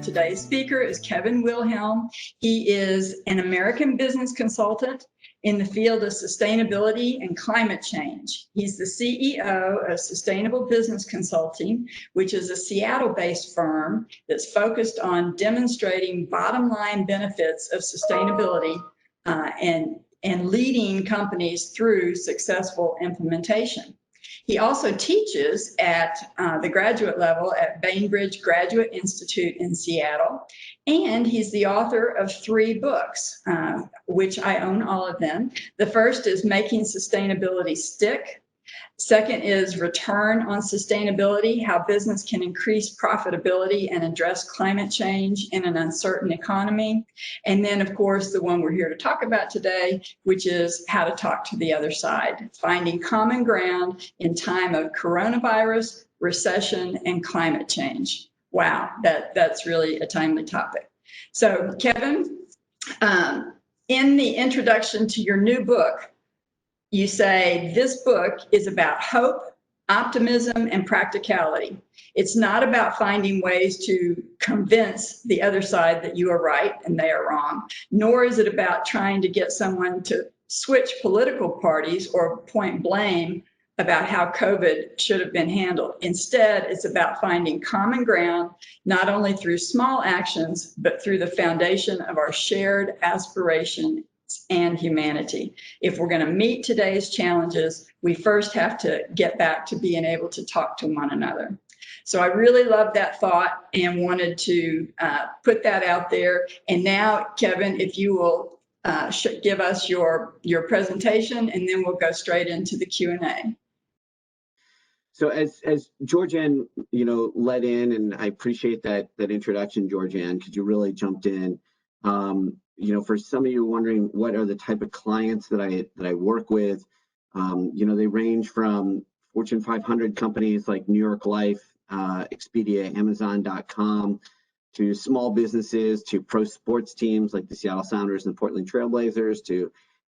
Today's speaker is Kevin Wilhelm. He is an American business consultant in the field of sustainability and climate change. He's the CEO of Sustainable Business Consulting, which is a Seattle-based firm that's focused on demonstrating bottom-line benefits of sustainability and leading companies through successful implementation. He also teaches at the graduate level at Bainbridge Graduate Institute in Seattle, and he's the author of 3 books, which I own all of them. The first is Making Sustainability Stick. Second is Return on Sustainability, How Business Can Increase Profitability and Address Climate Change in an Uncertain Economy. And then, of course, the one we're here to talk about today, which is How to Talk to the Other Side, Finding Common Ground in Time of Coronavirus, Recession, and Climate Change. Wow, that's really a timely topic. So, Kevin, in the introduction to your new book, you say this book is about hope, optimism, and practicality. It's not about finding ways to convince the other side that you are right and they are wrong, nor is it about trying to get someone to switch political parties or point blame about how COVID should have been handled. Instead, it's about finding common ground, not only through small actions, but through the foundation of our shared aspiration and humanity. If we're going to meet today's challenges, we first have to get back to being able to talk to one another. So I really love that thought and wanted to put that out there. And now, Kevin, if you will give us your presentation, and then we'll go straight into the Q&A. So as Georgianne, led in, and I appreciate that introduction, Georgianne, because you really jumped in. For some of you wondering what are the type of clients that I work with, they range from Fortune 500 companies like New York Life, Expedia, Amazon.com, to small businesses, to pro sports teams like the Seattle Sounders and Portland Trailblazers, to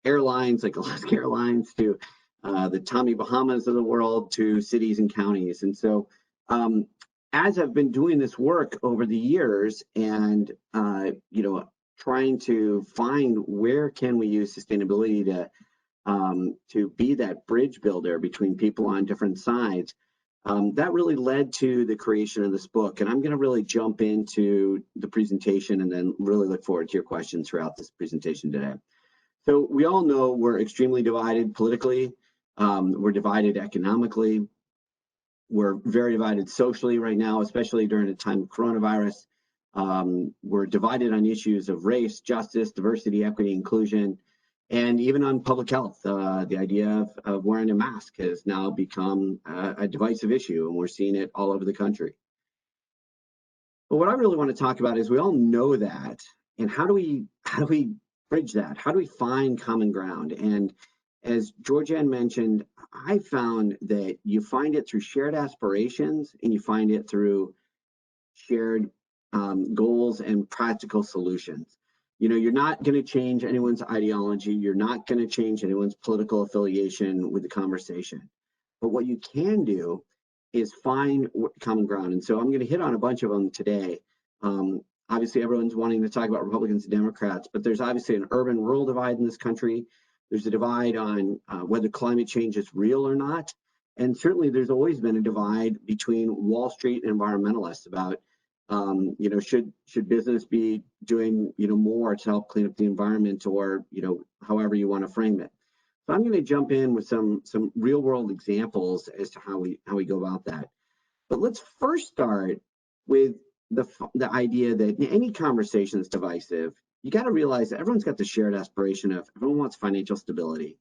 airlines like Alaska Airlines, to the Tommy Bahamas of the world, to cities and counties. And so as I've been doing this work over the years and, trying to find where can we use sustainability to be that bridge builder between people on different sides, that really led to the creation of this book. And I'm going to really jump into the presentation and then really look forward to your questions throughout this presentation today. So we all know we're extremely divided politically. We're divided economically. We're very divided socially right now, especially during a time of coronavirus. We're divided on issues of race, justice, diversity, equity, inclusion, and even on public health. The idea of wearing a mask has now become a divisive issue, and we're seeing it all over the country. But what I really want to talk about is we all know that, and how do we bridge that? How do we find common ground? And as Georgianne mentioned, I found that you find it through shared aspirations, and you find it through shared goals and practical solutions. You're not going to change anyone's ideology. You're not going to change anyone's political affiliation with the conversation. But what you can do is find common ground. And so I'm going to hit on a bunch of them today. Obviously, everyone's wanting to talk about Republicans and Democrats, but there's obviously an urban-rural divide in this country. There's a divide on whether climate change is real or not. And certainly there's always been a divide between Wall Street and environmentalists about should business be doing, more to help clean up the environment, or, however you want to frame it. So I'm going to jump in with some real world examples as to how we go about that. But let's first start with the idea that in any conversation that's divisive, you got to realize that everyone's got the shared aspiration of everyone wants financial stability.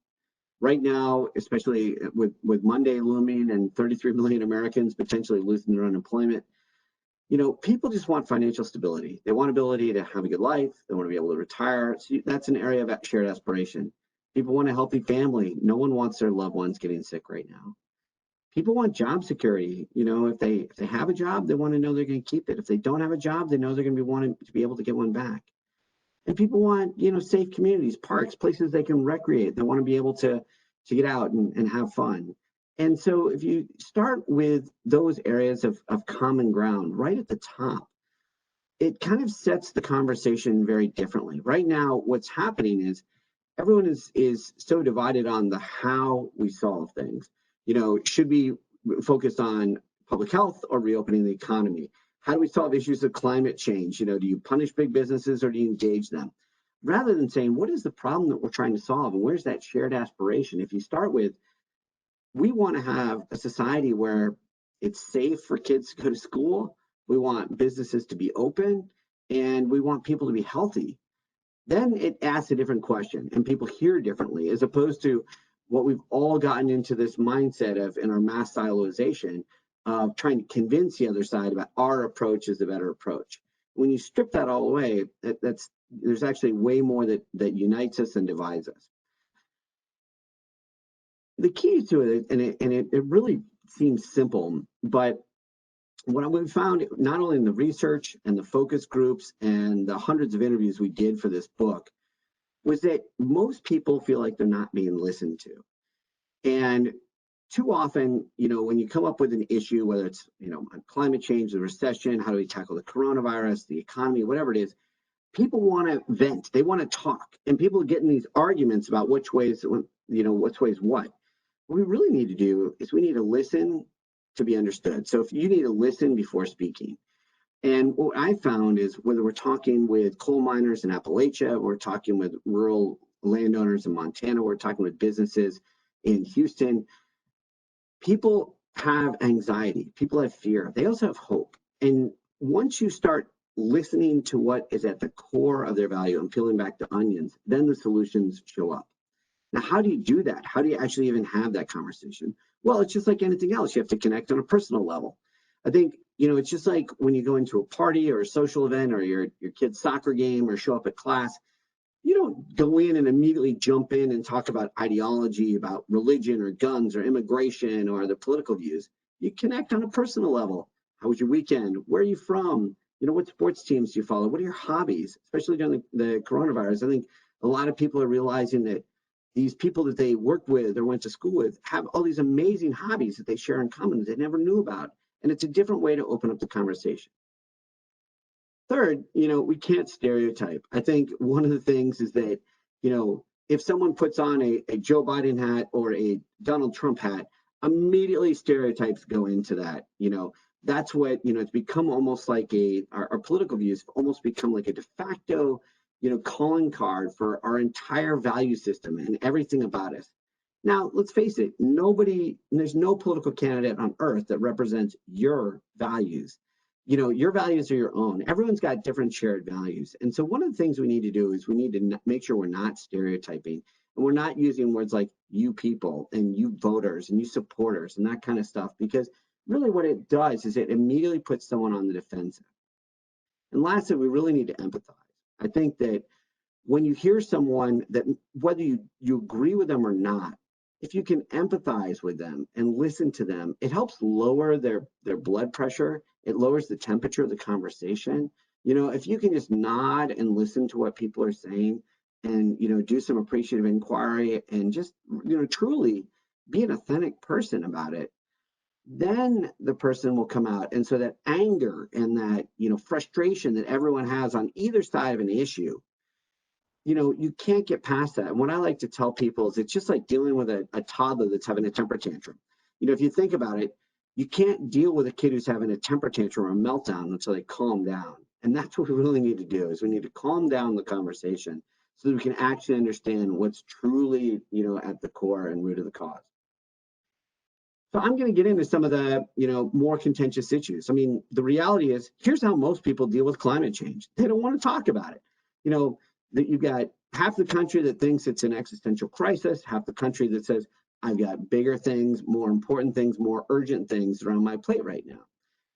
Right now, especially with Monday looming and 33 million Americans potentially losing their unemployment, people just want financial stability. They want ability to have a good life. They want to be able to retire. So that's an area of shared aspiration. People want a healthy family. No one wants their loved ones getting sick right now. People want job security. If they have a job, they want to know they're going to keep it. If they don't have a job, they know they're going to be wanting to be able to get one back. And people want, safe communities, parks, places they can recreate. They want to be able to get out and have fun. And so if you start with those areas of common ground right at the top, it kind of sets the conversation very differently. Right now, what's happening is everyone is so divided on the how we solve things. Should we focus on public health or reopening the economy? How do we solve issues of climate change? Do you punish big businesses or do you engage them? Rather than saying, what is the problem that we're trying to solve and where's that shared aspiration? If you start with, we want to have a society where it's safe for kids to go to school, we want businesses to be open, and we want people to be healthy, then it asks a different question and people hear differently, as opposed to what we've all gotten into this mindset of in our mass siloization of trying to convince the other side about our approach is the better approach. When you strip that all away, there's actually way more that unites us and divides us. The key to it, and it really seems simple, but what we found, not only in the research and the focus groups and the hundreds of interviews we did for this book, was that most people feel like they're not being listened to. And too often, when you come up with an issue, whether it's, on climate change, the recession, how do we tackle the coronavirus, the economy, whatever it is, people want to vent, they want to talk, and people get in these arguments about which ways what. What we really need to do is we need to listen to be understood. So if you need to listen before speaking. And what I found is whether we're talking with coal miners in Appalachia, we're talking with rural landowners in Montana, we're talking with businesses in Houston, people have anxiety, people have fear, they also have hope. And once you start listening to what is at the core of their value and peeling back the onions, then the solutions show up. Now, how do you do that? How do you actually even have that conversation? Well, it's just like anything else. You have to connect on a personal level. I think, it's just like when you go into a party or a social event or your kid's soccer game or show up at class, you don't go in and immediately jump in and talk about ideology, about religion or guns or immigration or the political views. You connect on a personal level. How was your weekend? Where are you from? What sports teams do you follow? What are your hobbies? Especially during the coronavirus. I think a lot of people are realizing that these people that they work with or went to school with have all these amazing hobbies that they share in common that they never knew about. And it's a different way to open up the conversation. Third, we can't stereotype. I think one of the things is that, if someone puts on a Joe Biden hat or a Donald Trump hat, immediately stereotypes go into that. That's what, it's become almost like our political views have almost become like a de facto, calling card for our entire value system and everything about us. Now, let's face it, there's no political candidate on earth that represents your values. Your values are your own. Everyone's got different shared values. And so one of the things we need to do is we need to make sure we're not stereotyping and we're not using words like you people and you voters and you supporters and that kind of stuff, because really what it does is it immediately puts someone on the defensive. And lastly, we really need to empathize. I think that when you hear someone that whether you agree with them or not, if you can empathize with them and listen to them, it helps lower their blood pressure. It lowers the temperature of the conversation. If you can just nod and listen to what people are saying and, do some appreciative inquiry and just, truly be an authentic person about it, then the person will come out. And so that anger and that, frustration that everyone has on either side of an issue, you can't get past that. And what I like to tell people is it's just like dealing with a toddler that's having a temper tantrum. If you think about it, you can't deal with a kid who's having a temper tantrum or a meltdown until they calm down. And that's what we really need to do is we need to calm down the conversation so that we can actually understand what's truly, at the core and root of the cause. So I'm going to get into some of the, more contentious issues. I mean, the reality is, here's how most people deal with climate change. They don't want to talk about it. That you've got half the country that thinks it's an existential crisis, half the country that says, I've got bigger things, more important things, more urgent things that are on my plate right now.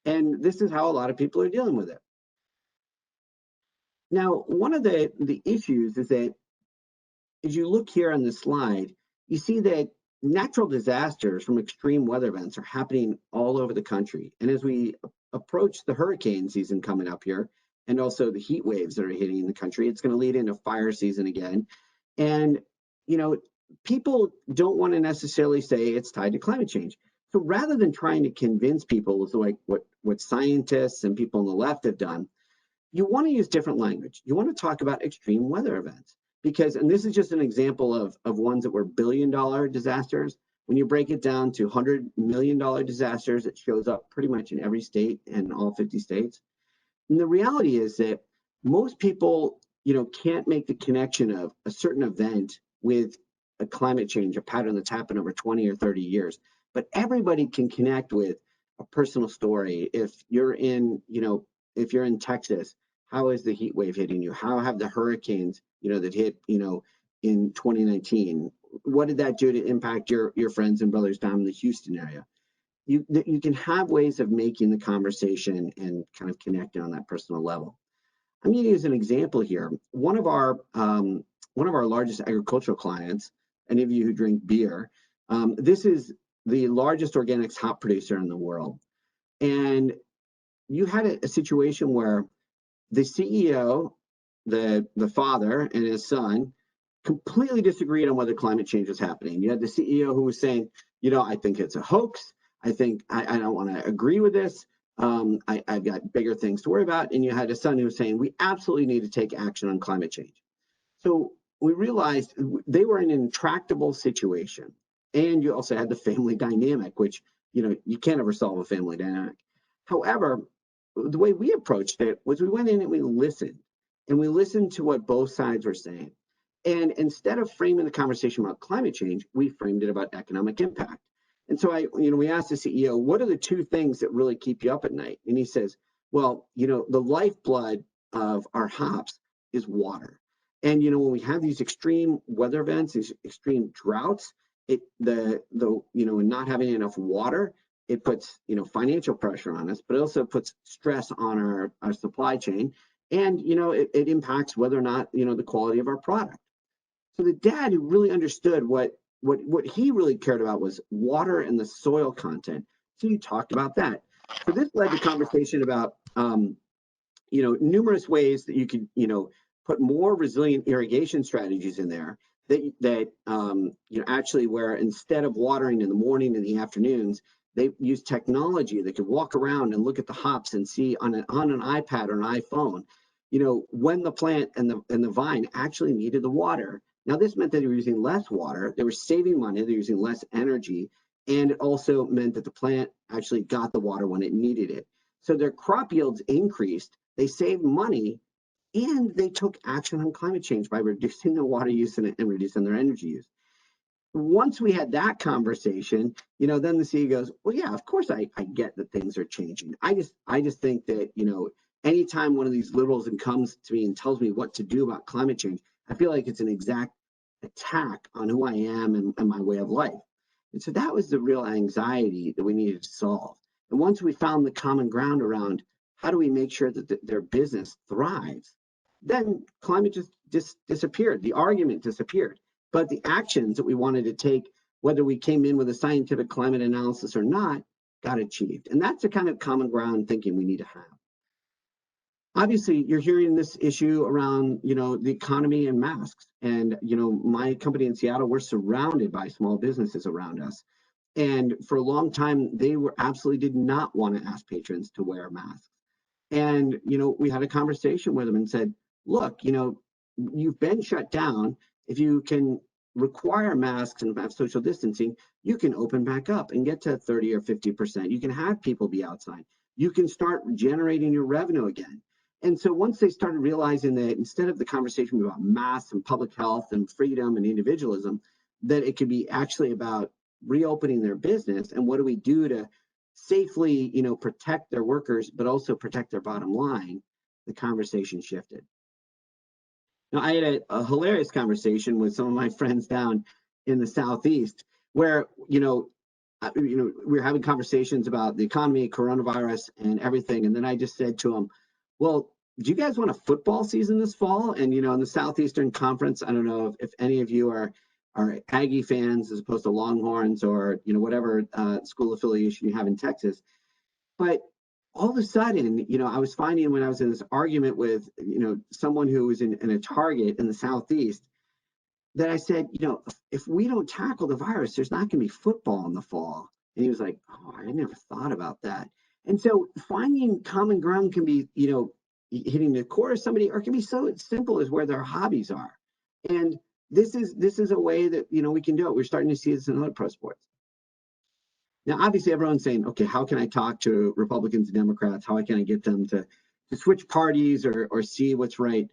And this is how a lot of people are dealing with it. Now, one of the issues is that as you look here on the slide, you see that natural disasters from extreme weather events are happening all over the country. And as we approach the hurricane season coming up here, and also the heat waves that are hitting the country, it's going to lead into fire season again. And, people don't want to necessarily say it's tied to climate change. So rather than trying to convince people, like what scientists and people on the left have done, you want to use different language. You want to talk about extreme weather events because, and this is just an example of ones that were billion-dollar disasters. When you break it down to $100 million disasters, it shows up pretty much in every state and all 50 states. And the reality is that most people, can't make the connection of a certain event with a climate change, a pattern that's happened over 20 or 30 years. But everybody can connect with a personal story. If you're in Texas, how is the heat wave hitting you? How have the hurricanes, that hit, in 2019? What did that do to impact your friends and brothers down in the Houston area? You can have ways of making the conversation and kind of connecting on that personal level. I'm going to use an example here. One of our largest agricultural clients, any of you who drink beer, this is the largest organics hop producer in the world. And you had a situation where the CEO, the father and his son completely disagreed on whether climate change was happening. You had the CEO who was saying, I think it's a hoax. I think I don't want to agree with this. I've got bigger things to worry about. And you had a son who was saying, we absolutely need to take action on climate change. So we realized they were in an intractable situation. And you also had the family dynamic, which, you can't ever solve a family dynamic. However, the way we approached it was we went in and we listened to what both sides were saying. And instead of framing the conversation about climate change, we framed it about economic impact. And so we asked the CEO, what are the two things that really keep you up at night? And he says, well, the lifeblood of our hops is water. And, when we have these extreme weather events, these extreme droughts, not having enough water, it puts, financial pressure on us, but it also puts stress on our supply chain. And, it impacts whether or not, the quality of our product. So the dad, who really understood what he really cared about was water and the soil content. So you talked about that. So this led to conversation about, numerous ways that you could, put more resilient irrigation strategies in there that actually where instead of watering in the morning and the afternoons, they use technology that could walk around and look at the hops and see on an iPad or an iPhone, when the plant and the vine actually needed the water. Now, this meant that they were using less water, they were saving money, they're using less energy, and it also meant that the plant actually got the water when it needed it. So their crop yields increased, they saved money, and they took action on climate change by reducing their water use and reducing their energy use. Once we had that conversation, then the CEO goes, well, yeah, of course I get that things are changing. I just think that, anytime one of these liberals comes to me and tells me what to do about climate change, I feel like it's an exact attack on who I am and my way of life. And so that was the real anxiety that we needed to solve. And once we found the common ground around how do we make sure that their business thrives, then climate just disappeared. The argument disappeared. But the actions that we wanted to take, whether we came in with a scientific climate analysis or not, got achieved. And that's the kind of common ground thinking we need to have. Obviously, you're hearing this issue around, the economy and masks. And, my company in Seattle, we're surrounded by small businesses around us. And for a long time, they absolutely did not want to ask patrons to wear masks. And, we had a conversation with them and said, look, you've been shut down. If you can require masks and have social distancing, you can open back up and get to 30 or 50%. You can have people be outside. You can start generating your revenue again. And so once they started realizing that instead of the conversation about masks and public health and freedom and individualism, that it could be actually about reopening their business and what do we do to safely, protect their workers, but also protect their bottom line, the conversation shifted. Now, I had a hilarious conversation with some of my friends down in the Southeast where, we were having conversations about the economy, coronavirus, and everything. And then I just said to them, well, do you guys want a football season this fall? And, in the Southeastern Conference, I don't know if any of you are Aggie fans as opposed to Longhorns or, whatever school affiliation you have in Texas. But all of a sudden, I was finding when I was in this argument with, someone who was in a Target in the Southeast, that I said, if we don't tackle the virus, there's not going to be football in the fall. And he was like, oh, I never thought about that. And so finding common ground can be, hitting the core of somebody, or it can be so simple as where their hobbies are. And this is a way that, we can do it. We're starting to see this in other pro sports. Now, obviously, everyone's saying, okay, how can I talk to Republicans and Democrats? How can I get them to switch parties or see what's right?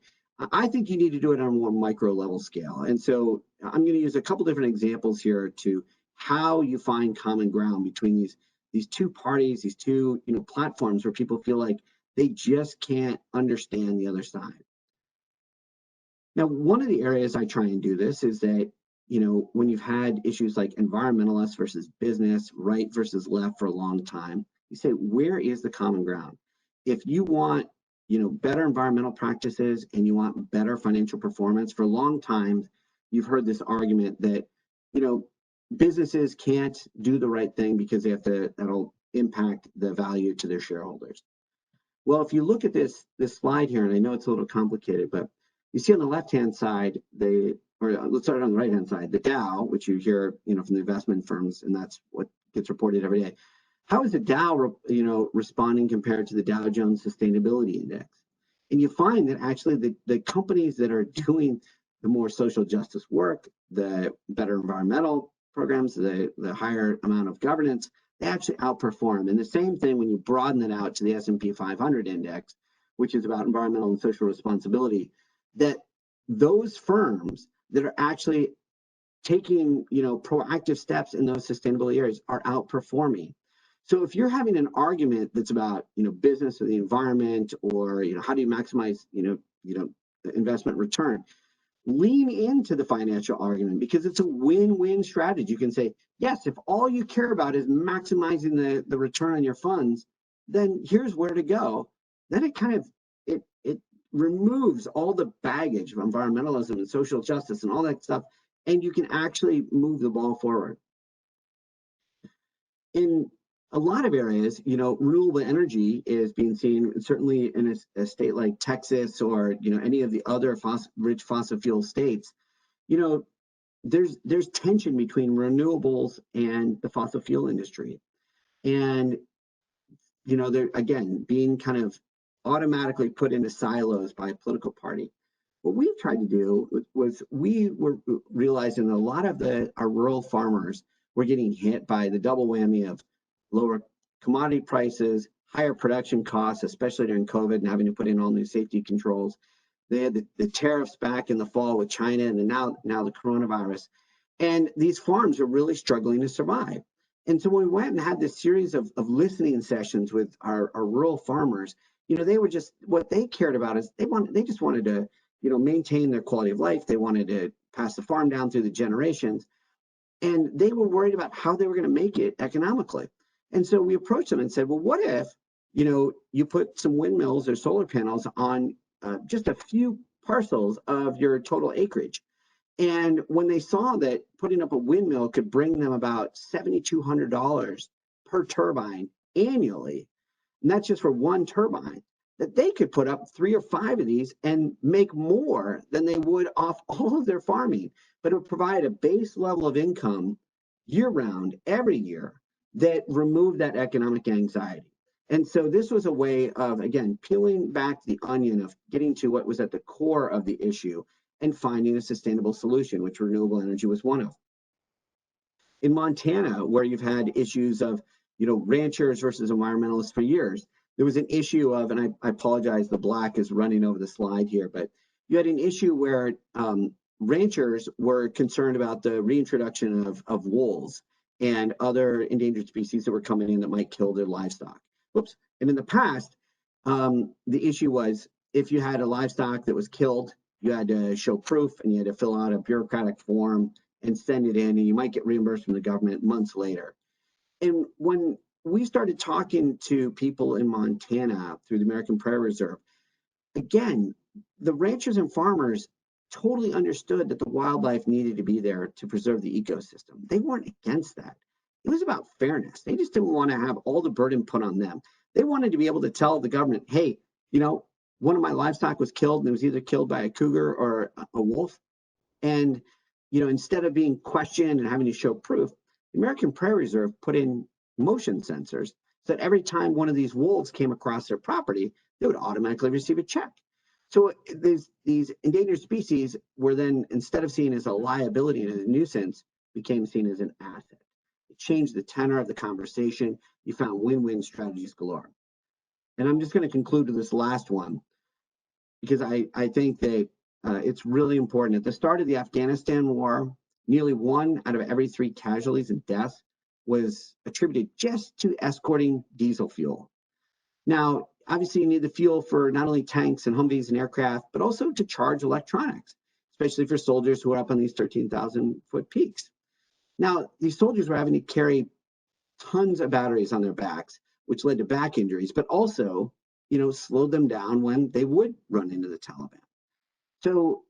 I think you need to do it on a more micro level scale. And so I'm going to use a couple different examples here to how you find common ground between these two parties, these two platforms where people feel like they just can't understand the other side. Now, one of the areas I try and do this is that, when you've had issues like environmentalists versus business, right versus left for a long time, you say, where is the common ground? If you want, better environmental practices and you want better financial performance, for a long time, you've heard this argument that, businesses can't do the right thing because that'll impact the value to their shareholders. Well, if you look at this slide here, and I know it's a little complicated, but you see on the left-hand side, let's start on the right-hand side, the Dow, which you hear, from the investment firms, and that's what gets reported every day. How is the Dow, responding compared to the Dow Jones Sustainability Index? And you find that actually the companies that are doing the more social justice work, the better environmental programs, the higher amount of governance, they actually outperform. And the same thing when you broaden it out to the S&P 500 index, which is about environmental and social responsibility, that those firms that are actually taking, proactive steps in those sustainability areas are outperforming. So if you're having an argument that's about, business or the environment, or, how do you maximize, investment return, lean into the financial argument, because it's a win-win strategy. You can say, yes, if all you care about is maximizing the return on your funds, then here's where to go. Then it removes all the baggage of environmentalism and social justice and all that stuff, and you can actually move the ball forward. In a lot of areas, renewable energy is being seen, certainly in a state like Texas or, any of the other rich fossil fuel states. There's tension between renewables and the fossil fuel industry. And, they're, again, being kind of automatically put into silos by a political party. What we've tried to do was we were realizing that a lot of our rural farmers were getting hit by the double whammy of lower commodity prices, higher production costs, especially during COVID and having to put in all new safety controls. They had the tariffs back in the fall with China, and then now the coronavirus. And these farms are really struggling to survive. And so when we went and had this series of listening sessions with our rural farmers, they were just, what they cared about is they just wanted to, maintain their quality of life. They wanted to pass the farm down through the generations. And they were worried about how they were going to make it economically. And so we approached them and said, well, what if, you put some windmills or solar panels on just a few parcels of your total acreage? And when they saw that putting up a windmill could bring them about $7,200 per turbine annually, and that's just for one turbine, that they could put up 3 or 5 of these and make more than they would off all of their farming. But it would provide a base level of income year-round, every year, that removed that economic anxiety. And so this was a way of, again, peeling back the onion of getting to what was at the core of the issue and finding a sustainable solution, which renewable energy was one of. In Montana, where you've had issues of, ranchers versus environmentalists for years, there was an issue of, and I apologize, the black is running over the slide here, but you had an issue where ranchers were concerned about the reintroduction of wolves and other endangered species that were coming in that might kill their livestock. Whoops. And in the past, the issue was if you had a livestock that was killed, you had to show proof and you had to fill out a bureaucratic form and send it in, and you might get reimbursed from the government months later. And when we started talking to people in Montana through the American Prairie Reserve, again, the ranchers and farmers totally understood that the wildlife needed to be there to preserve the ecosystem. They weren't against that. It was about fairness. They just didn't want to have all the burden put on them. They wanted to be able to tell the government, hey, one of my livestock was killed, and it was either killed by a cougar or a wolf. And, instead of being questioned and having to show proof, the American Prairie Reserve put in motion sensors So that every time one of these wolves came across their property, they would automatically receive a check. So these endangered species were then, instead of seen as a liability and a nuisance, became seen as an asset. It changed the tenor of the conversation. You found win-win strategies galore. And I'm just going to conclude with this last one, because I think that it's really important. At the start of the Afghanistan war, nearly 1 out of every 3 casualties and deaths was attributed just to escorting diesel fuel. Now, obviously, you need the fuel for not only tanks and Humvees and aircraft, but also to charge electronics, especially for soldiers who are up on these 13,000-foot peaks. Now, these soldiers were having to carry tons of batteries on their backs, which led to back injuries, but also, slowed them down when they would run into the Taliban. So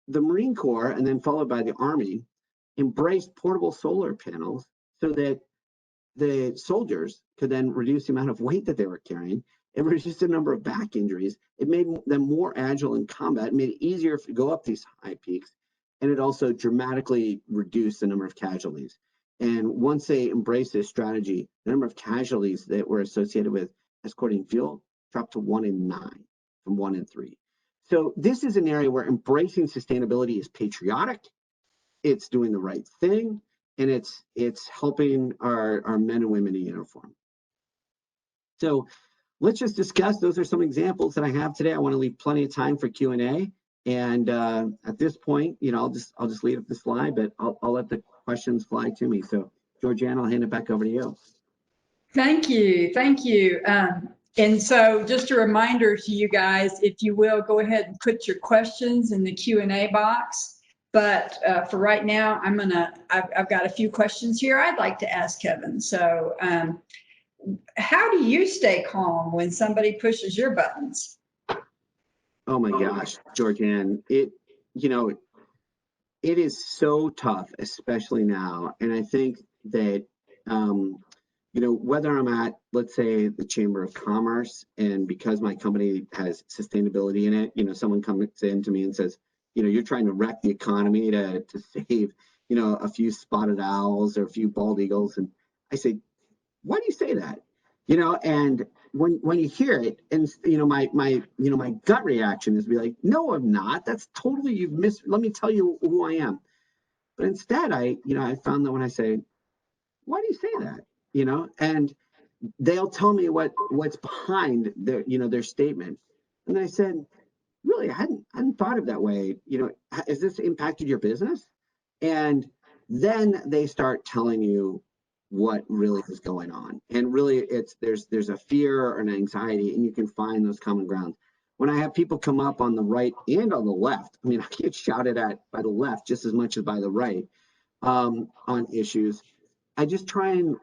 the Marine Corps, and then followed by the Army, embraced portable solar panels so that the soldiers could then reduce the amount of weight that they were carrying. It reduced the number of back injuries. It made them more agile in combat. It made it easier to go up these high peaks. And it also dramatically reduced the number of casualties. And once they embraced this strategy, the number of casualties that were associated with escorting fuel dropped to 1 in 9 from 1 in 3. So this is an area where embracing sustainability is patriotic. It's doing the right thing, and it's helping our men and women in uniform. So let's just discuss. Those are some examples that I have today. I want to leave plenty of time for Q&A. And at this point, I'll just leave up the slide, but I'll let the questions fly to me. So Georgianne, I'll hand it back over to you. Thank you. Thank you. And so just a reminder to you guys, if you will, go ahead and put your questions in the Q&A box. But for right now, I've got a few questions here I'd like to ask Kevin. So how do you stay calm when somebody pushes your buttons? Oh my gosh, Georgianne, it is so tough, especially now. And I think that, whether I'm at, let's say, the Chamber of Commerce, and because my company has sustainability in it, someone comes in to me and says, you're trying to wreck the economy to save, a few spotted owls or a few bald eagles. And I say, why do you say that? And when you hear it, and my gut reaction is to be like, no, I'm not. That's totally, you've missed. Let me tell you who I am. But instead, I found that when I say, why do you say that? And they'll tell me what's behind their statement. And I said, really, I hadn't thought of that way. Has this impacted your business? And then they start telling you what really is going on. And really, there's a fear or an anxiety, and you can find those common grounds. When I have people come up on the right and on the left, I get shouted at by the left just as much as by the right on issues. I just try and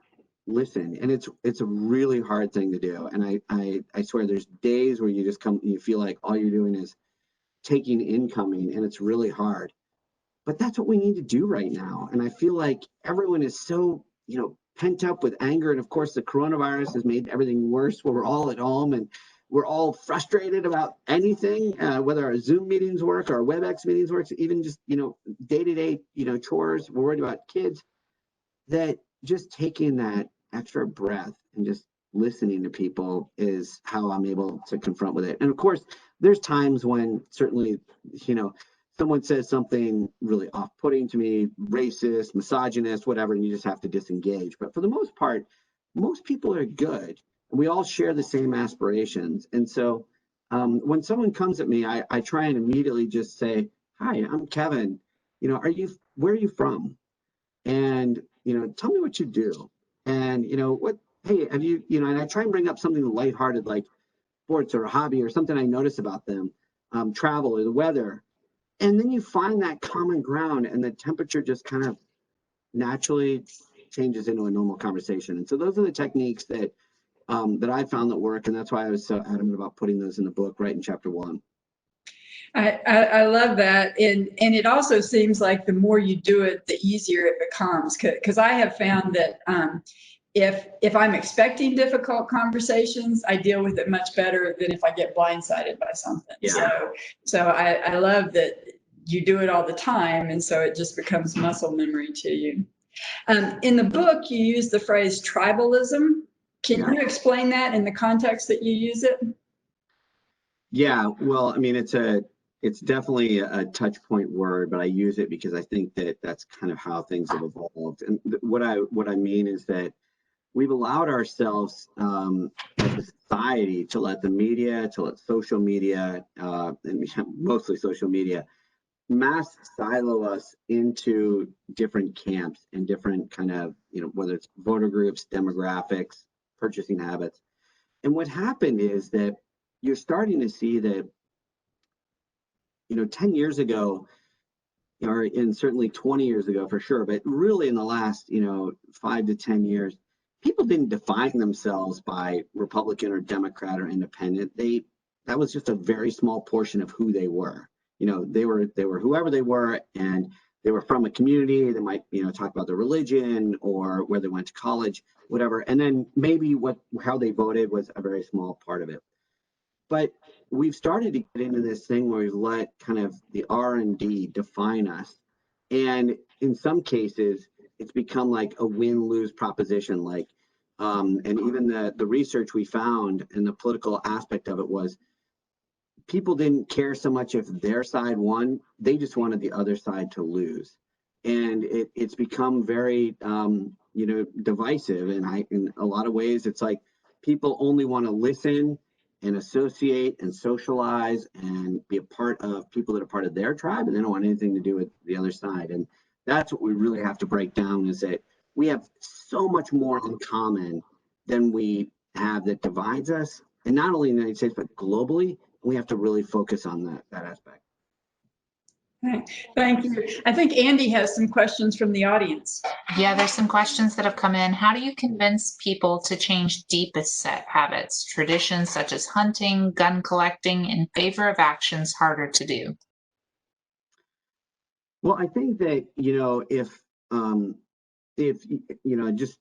listen, and it's a really hard thing to do. And I swear, there's days where you just you feel like all you're doing is taking incoming, and it's really hard. But that's what we need to do right now. And I feel like everyone is so pent up with anger, and of course the coronavirus has made everything worse, where we're all at home and we're all frustrated about anything, whether our Zoom meetings work or our WebEx meetings work, even just day-to-day chores. We're worried about kids. That just taking that extra breath and just listening to people is how I'm able to confront with it. And of course, there's times when certainly, someone says something really off-putting to me, racist, misogynist, whatever, and you just have to disengage. But for the most part, most people are good. And we all share the same aspirations. And so when someone comes at me, I try and immediately just say, hi, I'm Kevin. Where are you from? And, tell me what you do. And, hey, have you, and I try and bring up something lighthearted like sports or a hobby or something I notice about them, travel or the weather. And then you find that common ground, and the temperature just kind of naturally changes into a normal conversation. And so those are the techniques that I found that work. And that's why I was so adamant about putting those in the book right in chapter 1. I love that. And it also seems like the more you do it, the easier it becomes. Because I have found that if I'm expecting difficult conversations, I deal with it much better than if I get blindsided by something. Yeah. So I love that you do it all the time. And so it just becomes muscle memory to you. In the book, you use the phrase tribalism. Can Yeah. you explain that in the context that you use it? Yeah, well, I mean, it's definitely a touch point word, but I use it because I think that that's kind of how things have evolved. And what I mean is that we've allowed ourselves as a society to let the media, to let social media, and mostly social media, mass silo us into different camps and different kind of, whether it's voter groups, demographics, purchasing habits. And what happened is that you're starting to see that, 10 years ago, or and certainly 20 years ago for sure, but really in the last, 5 to 10 years, people didn't define themselves by Republican or Democrat or independent. That was just a very small portion of who they were. They were whoever they were, and they were from a community. They might, talk about their religion or where they went to college, whatever. And then maybe how they voted was a very small part of it. But we've started to get into this thing where we've let kind of the R&D define us. And in some cases, it's become like a win-lose proposition. And even the research we found and the political aspect of it was people didn't care so much if their side won, they just wanted the other side to lose. And it's become very, divisive. And in a lot of ways, it's like people only want to listen and associate and socialize and be a part of people that are part of their tribe, and they don't want anything to do with the other side. And that's what we really have to break down, is that we have so much more in common than we have that divides us. And not only in the United States, but globally, we have to really focus on that aspect. Right. Thank you. I think Andy has some questions from the audience. Yeah, there's some questions that have come in. How do you convince people to change deepest set habits, traditions such as hunting, gun collecting, in favor of actions harder to do? Well, I think that, if just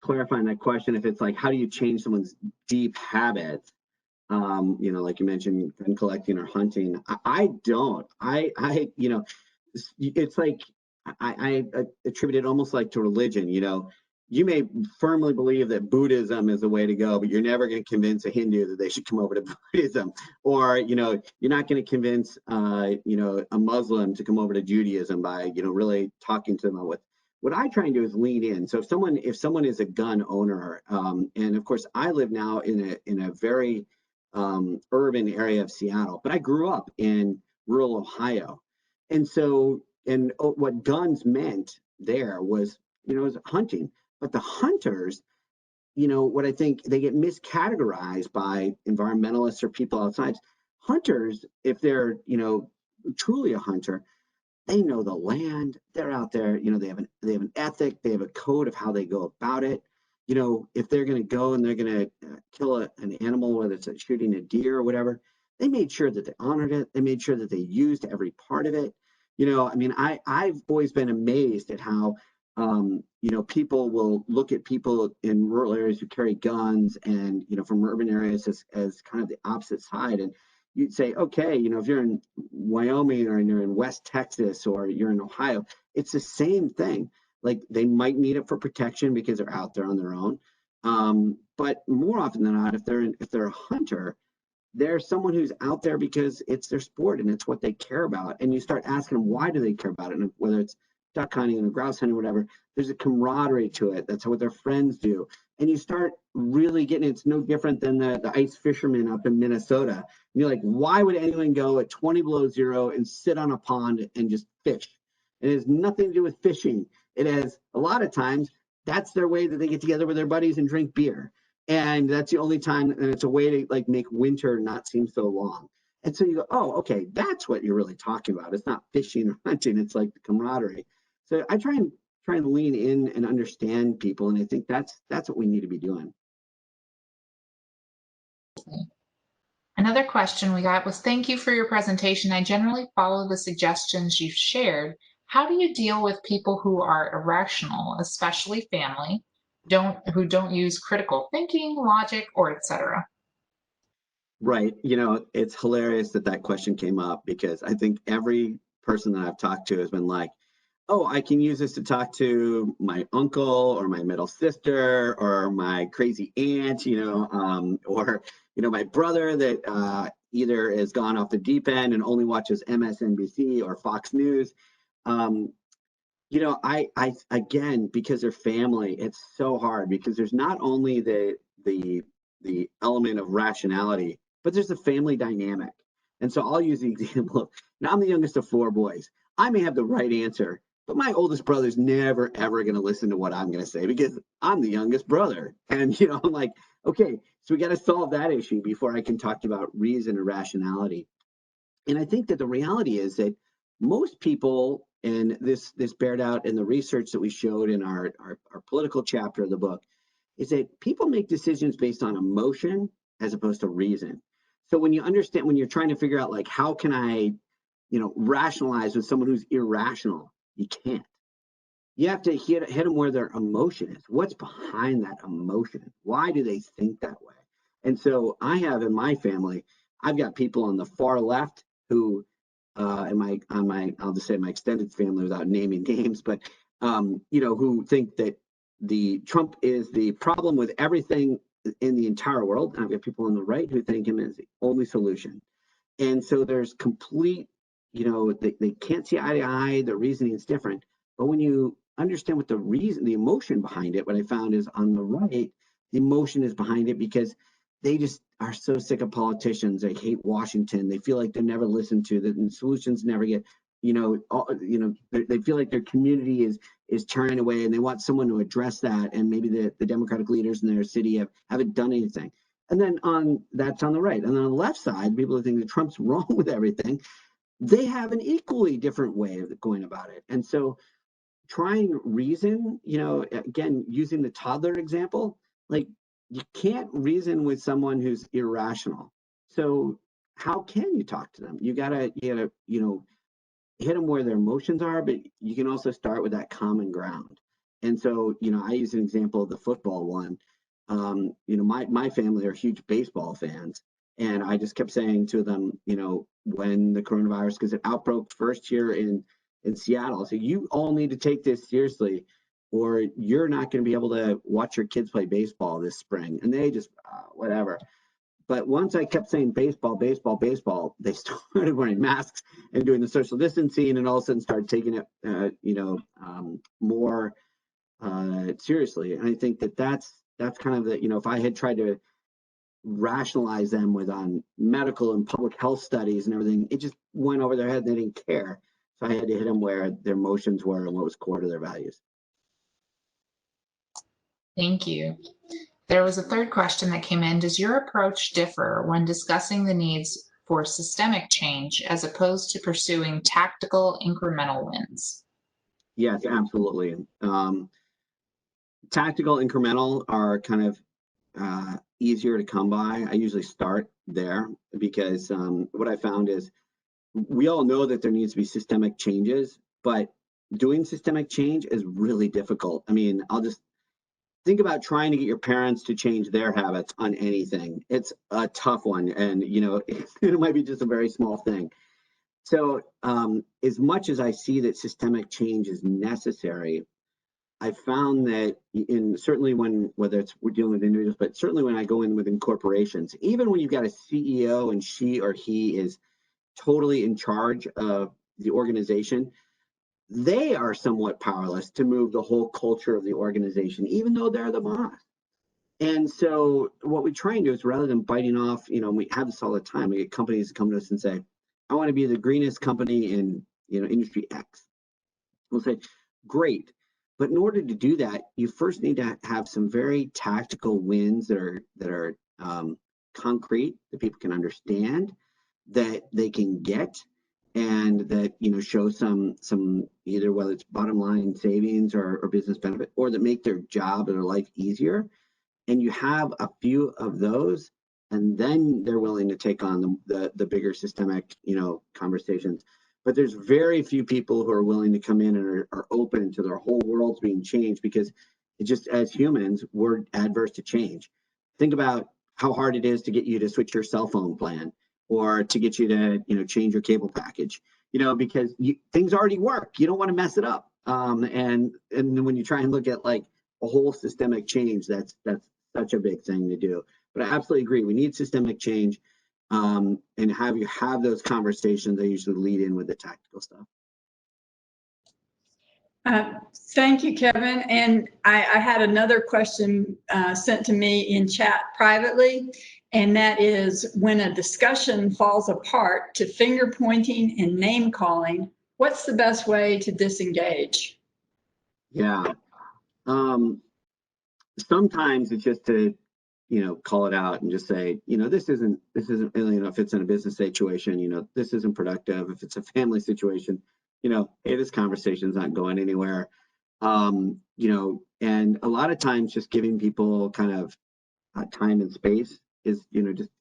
clarifying that question, if it's like, how do you change someone's deep habits? Like you mentioned, gun collecting or hunting. I don't. It's like I attribute it almost like to religion. You may firmly believe that Buddhism is the way to go, but you're never going to convince a Hindu that they should come over to Buddhism, or you're not going to convince a Muslim to come over to Judaism by really talking to them about what I try and do is lean in. So if someone is a gun owner, and of course I live now in a very urban area of Seattle, but I grew up in rural Ohio. And so, what guns meant there was hunting. But the hunters, what I think they get miscategorized by environmentalists or people outside. Hunters, if they're, truly a hunter, they know the land. They're out there, they have an ethic, they have a code of how they go about it. If they're going to go and they're going to kill an animal, whether it's shooting a deer or whatever, they made sure that they honored it. They made sure that they used every part of it. I've always been amazed at how, people will look at people in rural areas who carry guns and, from urban areas as kind of the opposite side. And you'd say, okay, if you're in Wyoming or you're in West Texas or you're in Ohio, it's the same thing. Like, they might need it for protection because they're out there on their own. But more often than not, if they're a hunter, they're someone who's out there because it's their sport and it's what they care about. And you start asking them, why do they care about it? And whether it's duck hunting or grouse hunting or whatever, there's a camaraderie to it. That's what their friends do. And you start really getting, it's no different than the ice fishermen up in Minnesota. And you're like, why would anyone go at 20 below zero and sit on a pond and just fish? It has nothing to do with fishing. It has, a lot of times, that's their way that they get together with their buddies and drink beer. And that's the only time, and it's a way to like make winter not seem so long. And so you go, oh, okay, that's what you're really talking about. It's not fishing or hunting, it's like the camaraderie. So I try and lean in and understand people, and I think that's what we need to be doing. Another question we got was, thank you for your presentation. I generally follow the suggestions you've shared. How do you deal with people who are irrational, especially family, who don't use critical thinking, logic, or etc.? Right. It's hilarious that question came up, because I think every person that I've talked to has been like, oh, I can use this to talk to my uncle or my middle sister or my crazy aunt, or, my brother that either has gone off the deep end and only watches MSNBC or Fox News. I again, because they're family, it's so hard because there's not only the element of rationality, but there's the family dynamic. And so I'll use the example. Now I'm the youngest of 4 boys. I may have the right answer, but my oldest brother's never ever going to listen to what I'm going to say because I'm the youngest brother. And I'm like, okay, so we got to solve that issue before I can talk about reason or rationality. And I think that the reality is that most people, and this bared out in the research that we showed in our political chapter of the book, is that people make decisions based on emotion as opposed to reason. So when you're trying to figure out, like, how can I, rationalize with someone who's irrational, you can't. You have to hit them where their emotion is. What's behind that emotion? Why do they think that way? And so I have in my family, I've got people on the far left who, I'll just say my extended family without naming names, but who think that the Trump is the problem with everything in the entire world. And I've got people on the right who think him as the only solution. And so there's complete, they can't see eye to eye. The reasoning is different. But when you understand what the emotion behind it, what I found is on the right, the emotion is behind it because they just are so sick of politicians. They hate Washington. They feel like they're never listened to. The solutions never get, they feel like their community is turning away, and they want someone to address that. And maybe the Democratic leaders in their city haven't done anything. And then that's on the right. And then on the left side, people who think that Trump's wrong with everything, they have an equally different way of going about it. And so trying reason, again, using the toddler example, like, you can't reason with someone who's irrational. So how can you talk to them? You gotta, hit them where their emotions are, but you can also start with that common ground. And so, I use an example of the football one. My family are huge baseball fans. And I just kept saying to them, when the coronavirus, because it outbroke first year in Seattle, so you all need to take this seriously, or you're not going to be able to watch your kids play baseball this spring. And they just, whatever. But once I kept saying baseball, baseball, baseball, they started wearing masks and doing the social distancing, and all of a sudden started taking it, more seriously. And I think that's kind of the, if I had tried to rationalize them on medical and public health studies and everything, it just went over their head. They didn't care. So I had to hit them where their emotions were and what was core to their values. Thank you. There was a third question that came in. Does your approach differ when discussing the needs for systemic change as opposed to pursuing tactical incremental wins? Yes, absolutely. Tactical incremental are kind of easier to come by. I usually start there because what I found is we all know that there needs to be systemic changes, but doing systemic change is really difficult. I mean, I'll just think about trying to get your parents to change their habits on anything. It's a tough one, and it might be just a very small thing. So as much as I see that systemic change is necessary, I found that certainly whether we're dealing with individuals, but certainly when I go in within corporations, even when you've got a CEO and she or he is totally in charge of the organization, they are somewhat powerless to move the whole culture of the organization, even though they're the boss. And so what we try and do is, rather than biting off, we have this all the time. We get companies come to us and say, I want to be the greenest company in industry X. We'll say, great. But in order to do that, you first need to have some very tactical wins that are concrete, that people can understand, that they can get, and that show some either whether it's bottom line savings or business benefit, or that make their job or their life easier. And you have a few of those, and then they're willing to take on the bigger systemic conversations. But there's very few people who are willing to come in and are open to their whole worlds being changed, because it just, as humans, we're adverse to change. Think about how hard it is to get you to switch your cell phone plan, or to get you to change your cable package, because things already work. You don't want to mess it up. And then when you try and look at like a whole systemic change, that's such a big thing to do. But I absolutely agree. We need systemic change, and have those conversations. They usually lead in with the tactical stuff. Thank you, Kevin. And I had another question sent to me in chat privately, and that is, when a discussion falls apart to finger pointing and name calling, what's the best way to disengage? Yeah. Sometimes it's just to, call it out and just say, this isn't really, if it's in a business situation, this isn't productive. If it's a family situation, hey, this conversation's not going anywhere. And a lot of times just giving people kind of time and space is, just,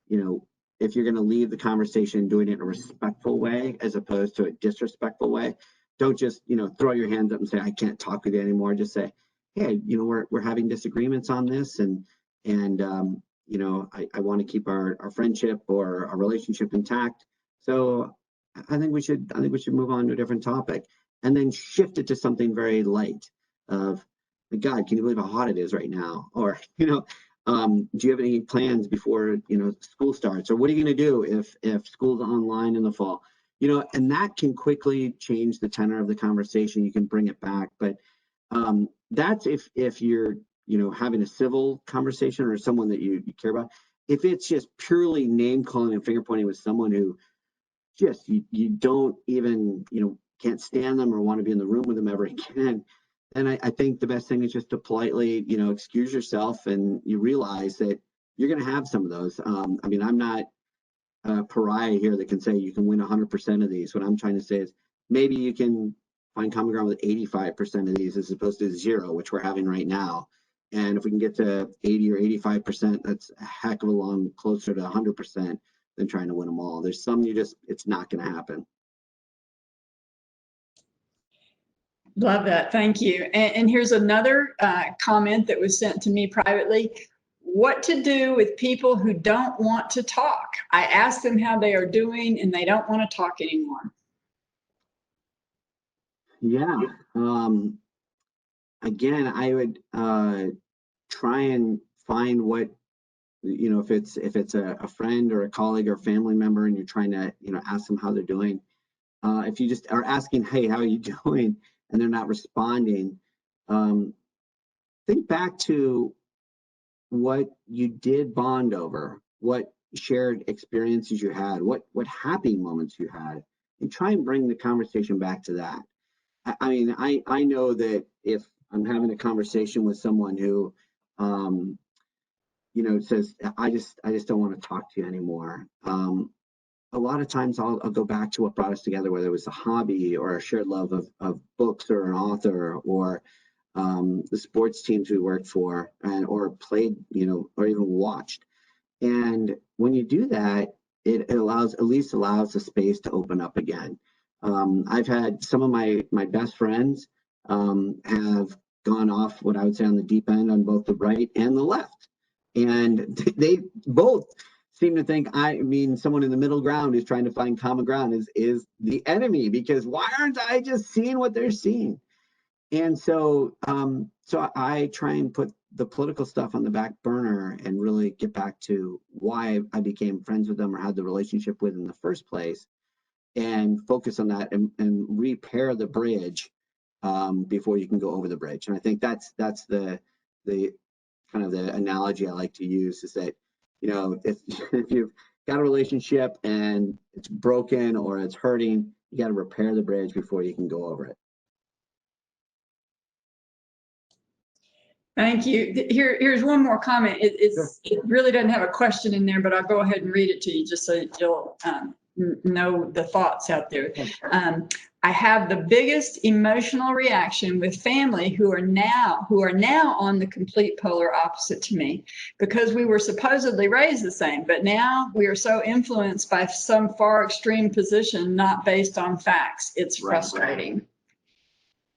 if you're going to leave the conversation, doing it in a respectful way as opposed to a disrespectful way. Don't just, throw your hands up and say, I can't talk with you anymore. Just say, hey, we're having disagreements on this, and I want to keep our friendship or our relationship intact. So I think we should move on to a different topic, and then shift it to something very light of, God, can you believe how hot it is right now? Or, do you have any plans before, school starts? Or what are you going to do if school's online in the fall? And that can quickly change the tenor of the conversation. You can bring it back. But that's if you're, having a civil conversation or someone that you care about. If it's just purely name calling and finger pointing with someone who just, you don't even, can't stand them or want to be in the room with them ever again, and I think the best thing is just to politely, excuse yourself, and you realize that you're going to have some of those. I'm not a pariah here that can say you can win 100% of these. What I'm trying to say is maybe you can find common ground with 85% of these as opposed to 0, which we're having right now. And if we can get to 80 or 85%, that's a heck of a long closer to 100% than trying to win them all. There's some it's not going to happen. Love that. Thank you. And here's another comment that was sent to me privately. What to do with people who don't want to talk? I ask them how they are doing and they don't want to talk anymore. Yeah. Again, I would try and find what, if it's a friend or a colleague or family member and you're trying to, ask them how they're doing. If you just are asking, hey, how are you doing? And they're not responding, think back to what you did bond over, what shared experiences you had, what happy moments you had, and try and bring the conversation back to that. I know that if I'm having a conversation with someone who, says, I just don't want to talk to you anymore. A lot of times I'll go back to what brought us together, whether it was a hobby or a shared love of books or an author or the sports teams we worked for or played, or even watched. And when you do that, it at least allows the space to open up again. I've had some of my best friends have gone off what I would say on the deep end on both the right and the left. And they both seem to think, someone in the middle ground who's trying to find common ground is the enemy, because why aren't I just seeing what they're seeing? And so I try and put the political stuff on the back burner and really get back to why I became friends with them or had the relationship with in the first place, and focus on that and repair the bridge before you can go over the bridge. And I think that's the kind of the analogy I like to use, is that, if you've got a relationship and it's broken or it's hurting, you got to repair the bridge before you can go over it. Thank you. Here's one more comment. It really doesn't have a question in there, but I'll go ahead and read it to you just so that you'll know the thoughts out there. I have the biggest emotional reaction with family who are now on the complete polar opposite to me, because we were supposedly raised the same, but now we are so influenced by some far extreme position, not based on facts. It's frustrating.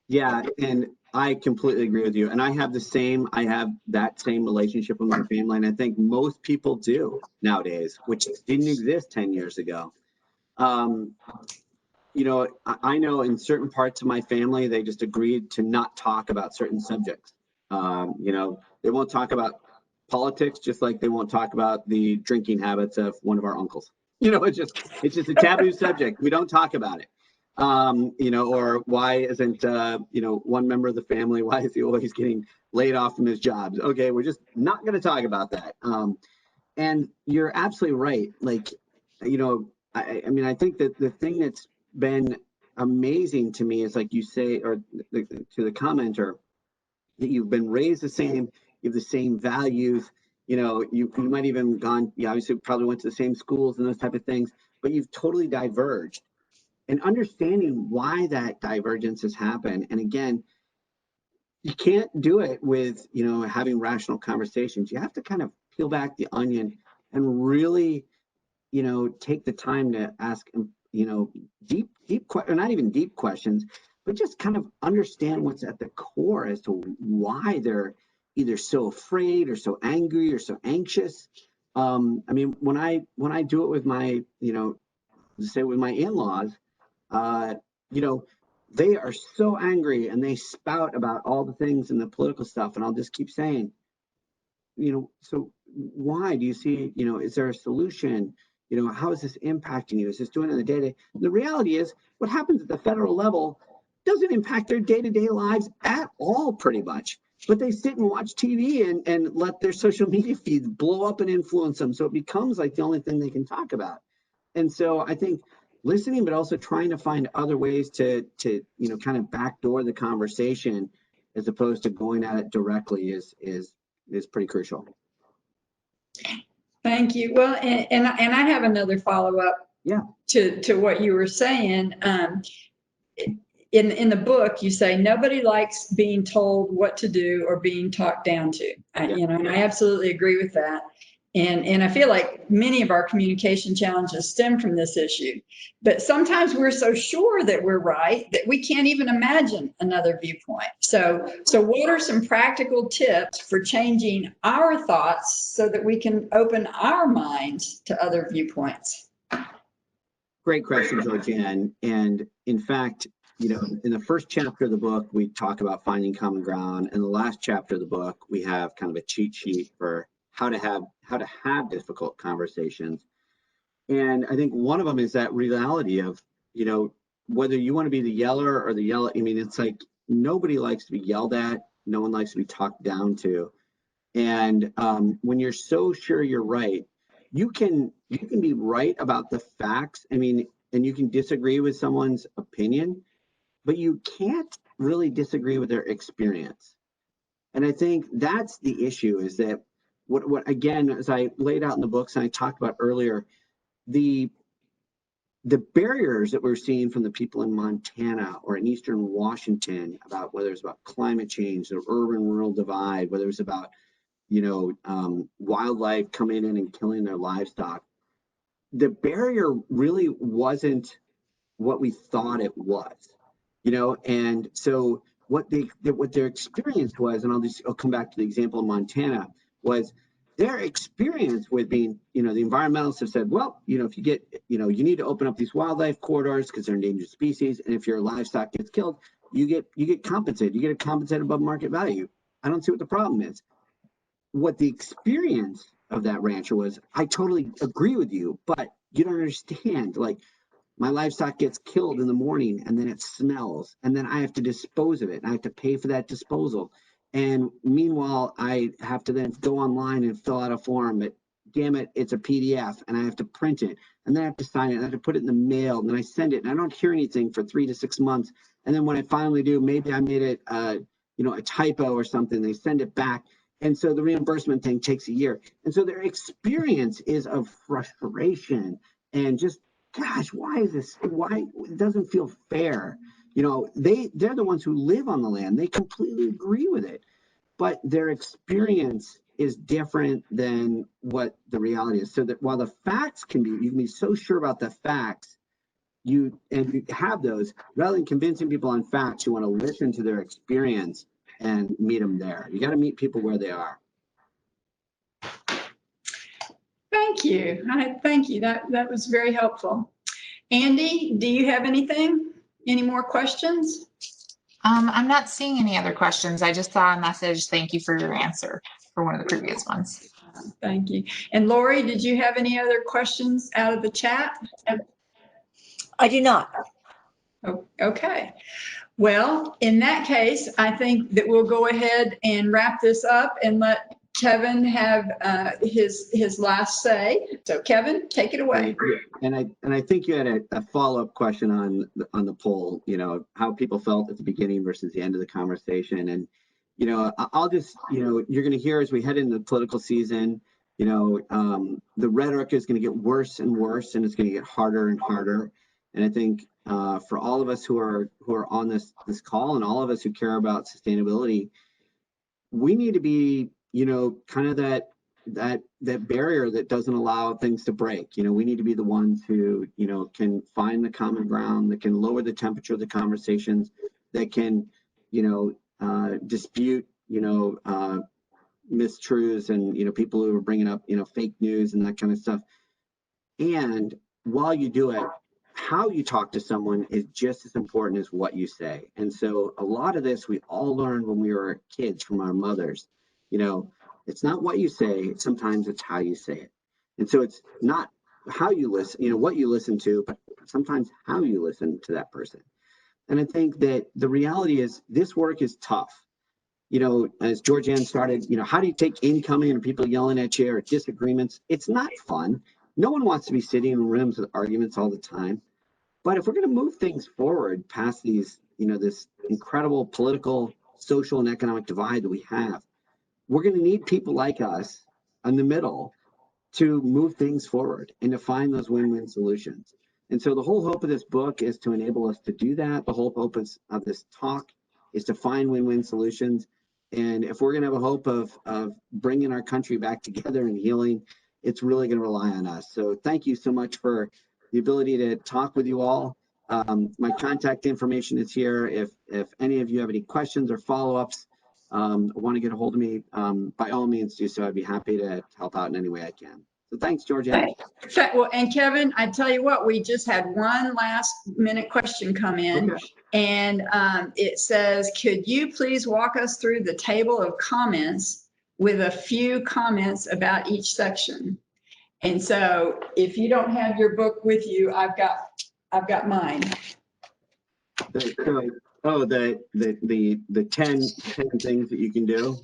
Yeah, and I completely agree with you. And I have that same relationship with my family. And I think most people do nowadays, which didn't exist 10 years ago. I know in certain parts of my family, they just agreed to not talk about certain subjects. They won't talk about politics, just like they won't talk about the drinking habits of one of our uncles. It's just a taboo subject. We don't talk about it. Or why isn't, one member of the family, why is he always getting laid off from his jobs? Okay, we're just not going to talk about that. And you're absolutely right. Like, I think that the thing that's been amazing to me is, like you say, or to the commenter, that you've been raised the same, you have the same values, you might even gone, you obviously probably went to the same schools and those type of things, but you've totally diverged. And understanding why that divergence has happened. And again, you can't do it with, having rational conversations. You have to kind of peel back the onion and really, take the time to ask, deep, or not even deep questions, but just kind of understand what's at the core as to why they're either so afraid or so angry or so anxious. When I do it with my, say with my in-laws, they are so angry and they spout about all the things and the political stuff. And I'll just keep saying, so why do you see, is there a solution? How is this impacting you? Is this doing it in the day-to-day? The reality is what happens at the federal level doesn't impact their day-to-day lives at all, pretty much. But they sit and watch TV and let their social media feeds blow up and influence them. So it becomes like the only thing they can talk about. And so I think listening, but also trying to find other ways to kind of backdoor the conversation as opposed to going at it directly is pretty crucial. Thank you. Well, and I have another follow-up to what you were saying. In the book, you say nobody likes being told what to do or being talked down to. And I absolutely agree with that. And I feel like many of our communication challenges stem from this issue. But sometimes we're so sure that we're right that we can't even imagine another viewpoint. So what are some practical tips for changing our thoughts so that we can open our minds to other viewpoints? Great question, Georgianne. And in fact, in the first chapter of the book, we talk about finding common ground. In the last chapter of the book, we have kind of a cheat sheet for how to have difficult conversations. And I think one of them is that reality of, whether you want to be the yeller or the yeller. It's like nobody likes to be yelled at. No one likes to be talked down to. And when you're so sure you're right, you can be right about the facts. And you can disagree with someone's opinion, but you can't really disagree with their experience. And I think that's the issue, is that what again, as I laid out in the books and I talked about earlier, the barriers that we're seeing from the people in Montana or in Eastern Washington about whether it's about climate change, the urban-rural divide, whether it's about, wildlife coming in and killing their livestock, the barrier really wasn't what we thought it was, and so what their experience was, and I'll come back to the example of Montana, was their experience with being, the environmentalists have said, well, if you get, you need to open up these wildlife corridors because they're endangered species, and if your livestock gets killed, you get compensated. You get compensated above market value. I don't see what the problem is. What the experience of that rancher was, I totally agree with you, but you don't understand. Like, my livestock gets killed in the morning and then it smells and then I have to dispose of it and I have to pay for that disposal. And meanwhile, I have to then go online and fill out a form, but damn it, it's a PDF and I have to print it and then I have to sign it and I have to put it in the mail and then I send it and I don't hear anything for 3 to 6 months. And then when I finally do, maybe I made it, a typo or something, they send it back. And so the reimbursement thing takes a year. And so their experience is of frustration and just, gosh, why it doesn't feel fair. They're the ones who live on the land. They completely agree with it, but their experience is different than what the reality is. So that while the facts you can be so sure about the facts, you have those, rather than convincing people on facts, you want to listen to their experience and meet them there. You got to meet people where they are. Thank you. Thank you. That was very helpful. Andy, do you have anything? Any more questions? I'm not seeing any other questions. I just saw a message. Thank you for your answer for one of the previous ones. Thank you. And Lori, did you have any other questions out of the chat? I do not. Oh, okay. Well, in that case, I think that we'll go ahead and wrap this up and let Kevin have his last say. So Kevin, take it away. And I think you had a follow-up question on the poll, you know, how people felt at the beginning versus the end of the conversation. And, you know, I'll just, you know, you're going to hear as we head into the political season, you know, the rhetoric is going to get worse and worse, and it's going to get harder and harder. And I think for all of us who are on this call, and all of us who care about sustainability, we need to be, you know, kind of that barrier that doesn't allow things to break. You know, we need to be the ones who, you know, can find the common ground, that can lower the temperature of the conversations, that can, you know, dispute, you know, mistruths and, you know, people who are bringing up, you know, fake news and that kind of stuff. And while you do it, how you talk to someone is just as important as what you say. And so a lot of this we all learned when we were kids from our mothers. You know, it's not what you say, sometimes it's how you say it. And so it's not how you listen, you know, what you listen to, but sometimes how you listen to that person. And I think that the reality is this work is tough. You know, as Georgianne started, you know, how do you take incoming or people yelling at you or disagreements? It's not fun. No one wants to be sitting in rooms with arguments all the time. But if we're going to move things forward past these, you know, this incredible political, social, and economic divide that we have, we're going to need people like us in the middle to move things forward and to find those win-win solutions. And so the whole hope of this book is to enable us to do that. The whole hope of this talk is to find win-win solutions. And if we're going to have a hope of bringing our country back together and healing, it's really going to rely on us. So thank you so much for the ability to talk with you all. My contact information is here. If any of you have any questions or follow-ups, want to get a hold of me, by all means do so. I'd be happy to help out in any way I can. So thanks, Georgianne. Well, and Kevin, I tell you what, we just had one last minute question come in. Okay. And it says, could you please walk us through the table of comments with a few comments about each section? And so if you don't have your book with you, I've got mine. Oh, the 10 things that you can do.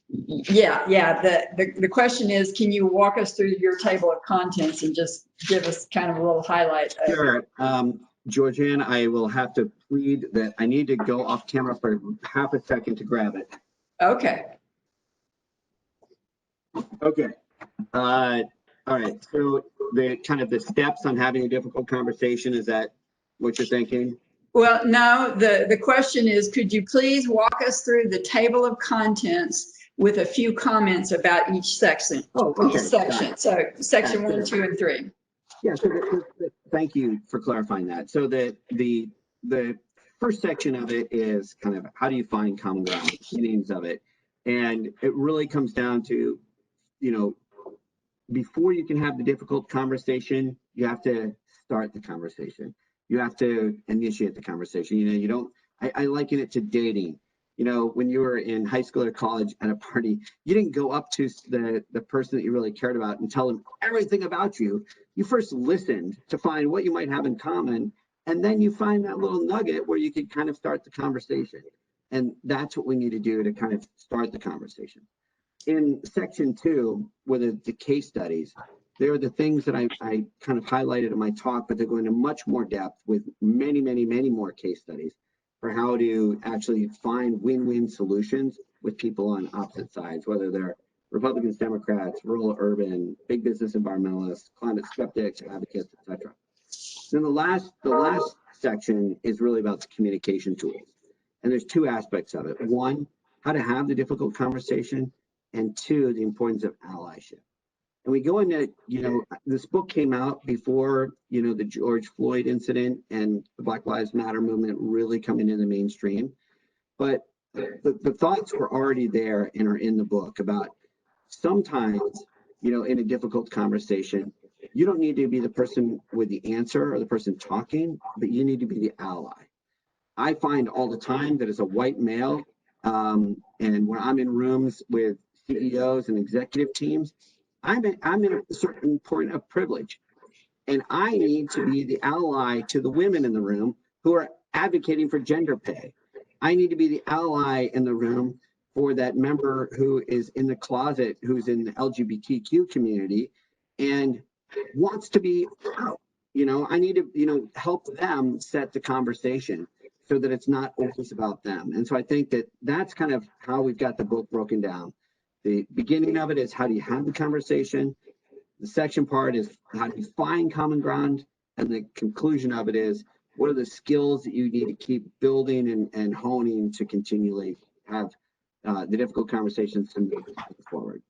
Yeah. The question is, can you walk us through your table of contents and just give us kind of a little highlight? Sure. Georgianne, I will have to plead that I need to go off camera for half a second to grab it. Okay. Okay. All right. So the kind of the steps on having a difficult conversation, is that what you're thinking? Well, no, the question is, could you please walk us through the table of contents with a few comments about each section? Oh, okay. Each section. So section 1, 2, and 3. Yeah. So thank you for clarifying that. So the first section of it is kind of how do you find common ground, the beginnings of it. And it really comes down to, you know, before you can have the difficult conversation, you have to start the conversation. You have to initiate the conversation. You know, you don't, I liken it to dating. You know, when you were in high school or college at a party, you didn't go up to the person that you really cared about and tell them everything about you. You first listened to find what you might have in common, and then you find that little nugget where you could kind of start the conversation. And that's what we need to do to kind of start the conversation. In section 2, with the case studies, there are the things that I kind of highlighted in my talk, but they're going into much more depth with many more case studies for how to actually find win-win solutions with people on opposite sides, whether they're Republicans, Democrats, rural, urban, big business environmentalists, climate skeptics, advocates, etc. Then the last section is really about the communication tools. And there's 2 aspects of it. 1, how to have the difficult conversation, and 2, the importance of allyship. And we go into, you know, this book came out before, you know, the George Floyd incident and the Black Lives Matter movement really coming into the mainstream. But the thoughts were already there and are in the book about sometimes, you know, in a difficult conversation, you don't need to be the person with the answer or the person talking, but you need to be the ally. I find all the time that as a white male, and when I'm in rooms with CEOs and executive teams, I'm in a certain point of privilege. And I need to be the ally to the women in the room who are advocating for gender pay. I need to be the ally in the room for that member who is in the closet, who's in the LGBTQ community and wants to be out. I need to, help them set the conversation so that it's not always about them. And so I think that that's kind of how we've got the book broken down. The beginning of it is how do you have the conversation? The section part is how do you find common ground? And the conclusion of it is what are the skills that you need to keep building and honing to continually have the difficult conversations to move forward.